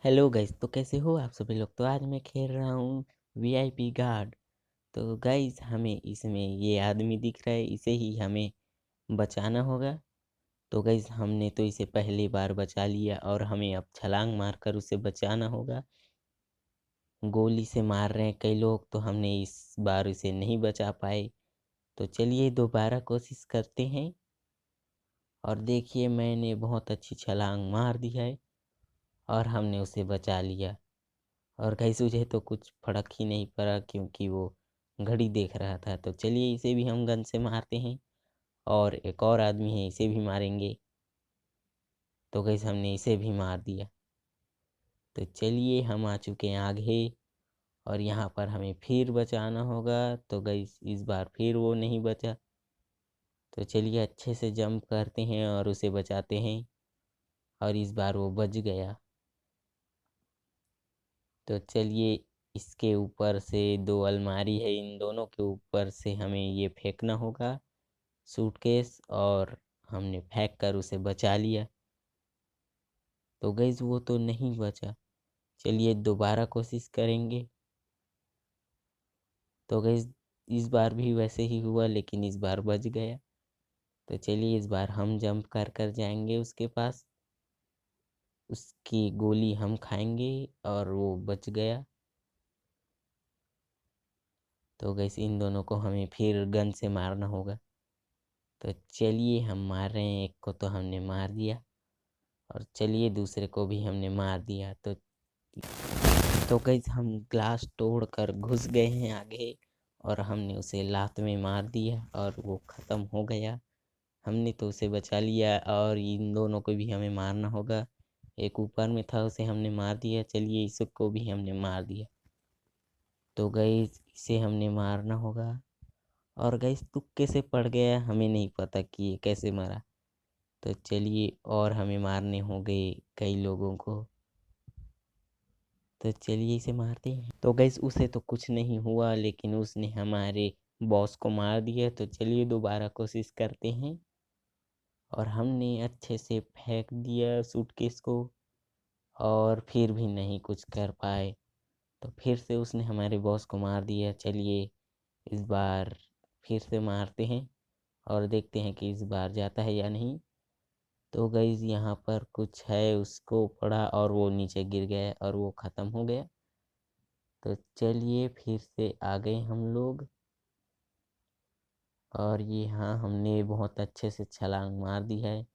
Hello guys, तो कैसे हो आप सभी लोग। तो आज मैं खेल रहा हूँ वीआईपी गार्ड। तो गाइस हमें इसमें ये आदमी दिख रहा है, इसे ही हमें बचाना होगा। तो गाइस हमने तो इसे पहली बार बचा लिया और हमें अब छलांग मारकर उसे बचाना होगा। गोली से मार रहे हैं कई लोग, तो हमने इस बार इसे नहीं बचा पाए। तो चलिए दोबारा कोशिश करते हैं। और देखिए मैंने बहुत अच्छी छलांग मार दी है और हमने उसे बचा लिया। और गाइस मुझे तो कुछ फर्क ही नहीं पड़ा क्योंकि वो घड़ी देख रहा था। तो चलिए इसे भी हम गन से मारते हैं और एक और आदमी है, इसे भी मारेंगे। तो गाइस हमने इसे भी मार दिया। तो चलिए हम आ चुके हैं आगे और यहाँ पर हमें फिर बचाना होगा। तो गाइस इस बार फिर वो नहीं बचा। तो चलिए अच्छे से जंप करते हैं और उसे बचाते हैं और इस बार वो बच गया। तो चलिए इसके ऊपर से दो अलमारी है, इन दोनों के ऊपर से हमें ये फेंकना होगा सूटकेस, और हमने फेंक कर उसे बचा लिया। तो गैस वो तो नहीं बचा। चलिए दोबारा कोशिश करेंगे। तो गैस इस बार भी वैसे ही हुआ लेकिन इस बार बच गया। तो चलिए इस बार हम जंप कर कर जाएंगे उसके पास, उसकी गोली हम खाएंगे और वो बच गया। तो गैस इन दोनों को हमें फिर गन से मारना होगा। तो चलिए हम मार रहे हैं, एक को तो हमने मार दिया और चलिए दूसरे को भी हमने मार दिया। तो गाइस हम ग्लास तोड़ कर घुस गए हैं आगे और हमने उसे लात में मार दिया और वो ख़त्म हो गया। हमने तो उसे बचा लिया और इन दोनों को भी हमें मारना होगा। एक ऊपर में था, उसे हमने मार दिया। चलिए इसको भी हमने मार दिया। तो गाइस इसे हमने मारना होगा। और गाइस तुक्के से पड़ गया, हमें नहीं पता कि ये कैसे मरा। तो चलिए और हमें मारने होंगे कई लोगों को। तो चलिए इसे मारते हैं। तो गैस उसे तो कुछ नहीं हुआ लेकिन उसने हमारे बॉस को मार दिया। तो चलिए दोबारा कोशिश करते हैं और हमने अच्छे से फेंक दिया सूटकेस को और फिर भी नहीं कुछ कर पाए। तो फिर से उसने हमारे बॉस को मार दिया। चलिए इस बार फिर से मारते हैं और देखते हैं कि इस बार जाता है या नहीं। तो गैस यहाँ पर कुछ है, उसको पड़ा और वो नीचे गिर गया और वो ख़त्म हो गया। तो चलिए फिर से आ गए हम लोग और ये हाँ हमने बहुत अच्छे से छलांग मार दी है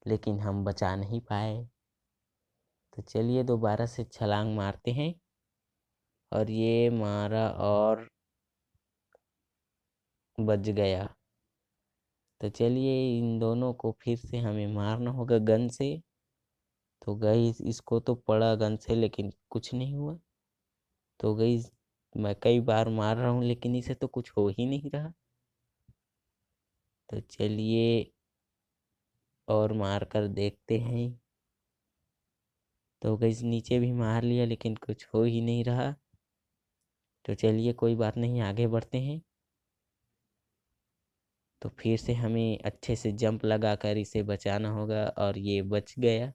लेकिन हम बचा नहीं पाए। तो चलिए दोबारा से छलांग मारते हैं और ये मारा और बच गया। तो चलिए इन दोनों को फिर से हमें मारना होगा गन से। तो गाइस इसको तो पड़ा गन से लेकिन कुछ नहीं हुआ। तो गाइस मैं कई बार मार रहा हूँ लेकिन इसे तो कुछ हो ही नहीं रहा। तो चलिए और मार कर देखते हैं। तो गाइस नीचे भी मार लिया लेकिन कुछ हो ही नहीं रहा। तो चलिए कोई बात नहीं, आगे बढ़ते हैं। तो फिर से हमें अच्छे से जंप लगा कर इसे बचाना होगा और ये बच गया।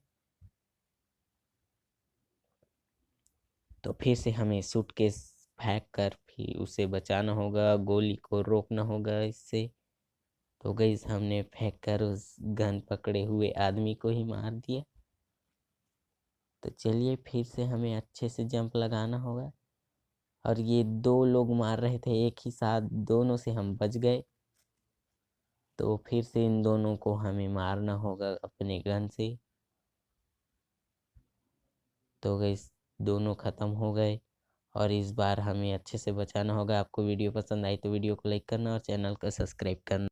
तो फिर से हमें सूटकेस फेंक कर फिर उसे बचाना होगा, गोली को रोकना होगा इससे। तो गाइस हमने फेंक कर उस गन पकड़े हुए आदमी को ही मार दिया। तो चलिए फिर से हमें अच्छे से जंप लगाना होगा और ये दो लोग मार रहे थे एक ही साथ, दोनों से हम बच गए। तो फिर से इन दोनों को हमें मारना होगा अपने गन से। तो गाइस दोनों ख़त्म हो गए और इस बार हमें अच्छे से बचाना होगा। आपको वीडियो पसंद आई तो वीडियो को लाइक करना और चैनल को सब्सक्राइब करना।